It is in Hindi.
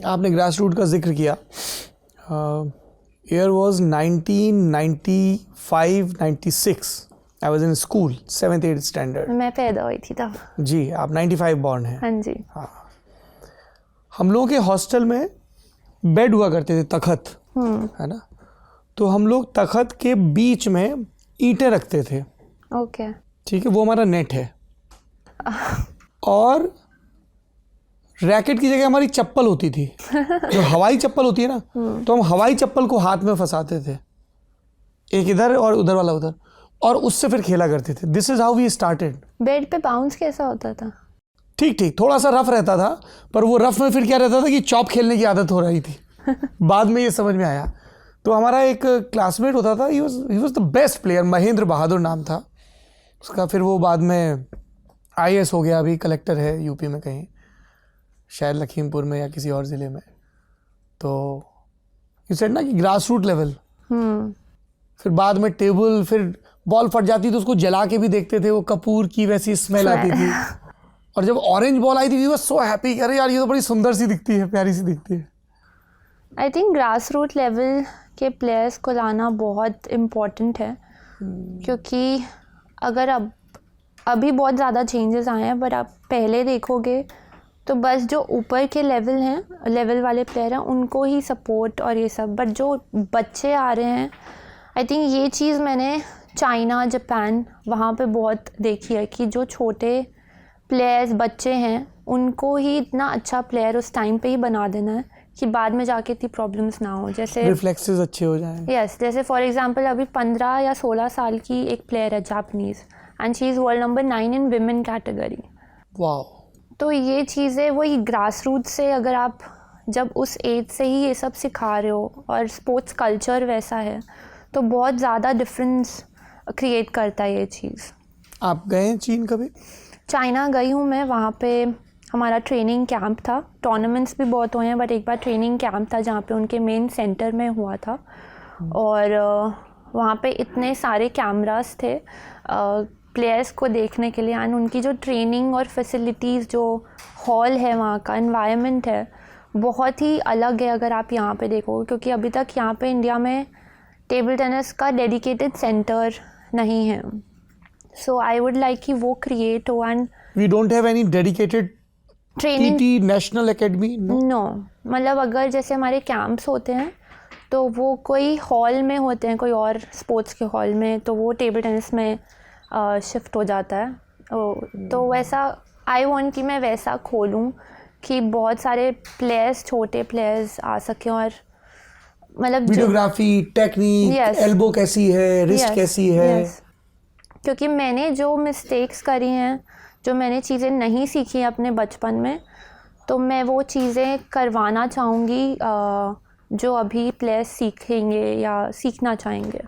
आपने ग्रास रूट का जिक्र किया। Year was 1995-96। I was in school 7th-8th standard. मैं पैदा हुई थी तब। जी, आप 95 बॉर्न हैं। हाँ जी। हाँ, हम लोगों के हॉस्टल में बेड हुआ करते थे, तखत, है ना। तो हम लोग तखत के बीच में ईंटें रखते थे। ओके। ठीक है, वो हमारा नेट है। और रैकेट की जगह हमारी चप्पल होती थी, जो हवाई चप्पल होती है ना, तो हम हवाई चप्पल को हाथ में फंसाते थे, एक इधर और उधर वाला उधर, और उससे फिर खेला करते थे। This is how we started. Bed पे बाउंस कैसा होता था? ठीक ठीक, थोड़ा सा रफ रहता था, पर वो रफ में फिर क्या रहता था कि चॉप खेलने की आदत हो रही थी। बाद में ये समझ में आया। तो हमारा एक क्लासमेट होता था, he was the best player, Mahendra Bahadur नाम था उसका। फिर वो बाद में IAS हो गया, अभी कलेक्टर है यूपी में कहीं, शायद लखीमपुर में या किसी और ज़िले में। तो यू सेड ना कि ग्रास रूट लेवल, फिर बाद में टेबल, फिर बॉल फट जाती तो उसको जला के भी देखते थे, वो कपूर की वैसी स्मेल आती थी। और जब ऑरेंज बॉल आई थी, वी वर सो हैप्पी, अरे यार ये तो बड़ी सुंदर सी दिखती है, प्यारी सी दिखती है। I think grass root level के प्लेयर्स को लाना बहुत इम्पोर्टेंट है, क्योंकि अगर अभी बहुत ज़्यादा चेंजेस आए हैं, पर आप पहले देखोगे तो बस जो ऊपर के लेवल वाले प्लेयर हैं उनको ही सपोर्ट और ये सब, बट जो बच्चे आ रहे हैं, आई थिंक ये चीज़ मैंने चाइना, जापान, वहाँ पे बहुत देखी है कि जो छोटे प्लेयर्स बच्चे हैं उनको ही इतना अच्छा प्लेयर उस टाइम पे ही बना देना है कि बाद में जाके इतनी प्रॉब्लम्स ना हो। जैसे रिफ्लेक्सेस अच्छे हो जाएं। यस, जैसे फॉर एग्जांपल अभी 15 या 16 साल की एक प्लेयर है Japanese, and she is world number 9 in women category. Wow. तो ये चीज़ें वही ग्रास रूट से, अगर आप जब उस एज से ही ये सब सिखा रहे हो और स्पोर्ट्स कल्चर वैसा है, तो बहुत ज़्यादा डिफरेंस क्रिएट करता है ये चीज़। आप गए हैं चीन कभी? चाइना गई हूँ मैं, वहाँ पे हमारा ट्रेनिंग कैंप था। टूर्नामेंट्स भी बहुत हुए हैं, बट एक बार ट्रेनिंग कैंप था जहाँ पे उनके मेन सेंटर में हुआ था। और वहाँ पे इतने सारे कैमरास थे प्लेयर्स को देखने के लिए, एंड उनकी जो ट्रेनिंग और फैसिलिटीज़, जो हॉल है, वहाँ का एनवायरनमेंट है, बहुत ही अलग है अगर आप यहाँ पे देखोगे, क्योंकि अभी तक यहाँ पे इंडिया में टेबल टेनिस का डेडिकेटेड सेंटर नहीं है। सो आई वुड लाइक कि वो क्रिएट हो। And we don't have any dedicated training TT national academy? No, मतलब अगर जैसे हमारे कैंप्स होते हैं तो वो कोई हॉल में होते हैं, कोई और स्पोर्ट्स के हॉल में, तो वो टेबल टेनिस में शिफ्ट हो जाता है। तो वैसा आई वांट कि मैं वैसा खोलूँ कि बहुत सारे प्लेयर्स, छोटे प्लेयर्स आ सकें, और मतलब वीडियोग्राफी, टेक्निक, एल्बो कैसी है, रिस्ट कैसी है। क्योंकि मैंने जो मिस्टेक्स करी हैं, जो मैंने चीज़ें नहीं सीखी अपने बचपन में, तो मैं वो चीज़ें करवाना चाहूँगी जो अभी प्लेयर्स सीखेंगे या सीखना चाहेंगे।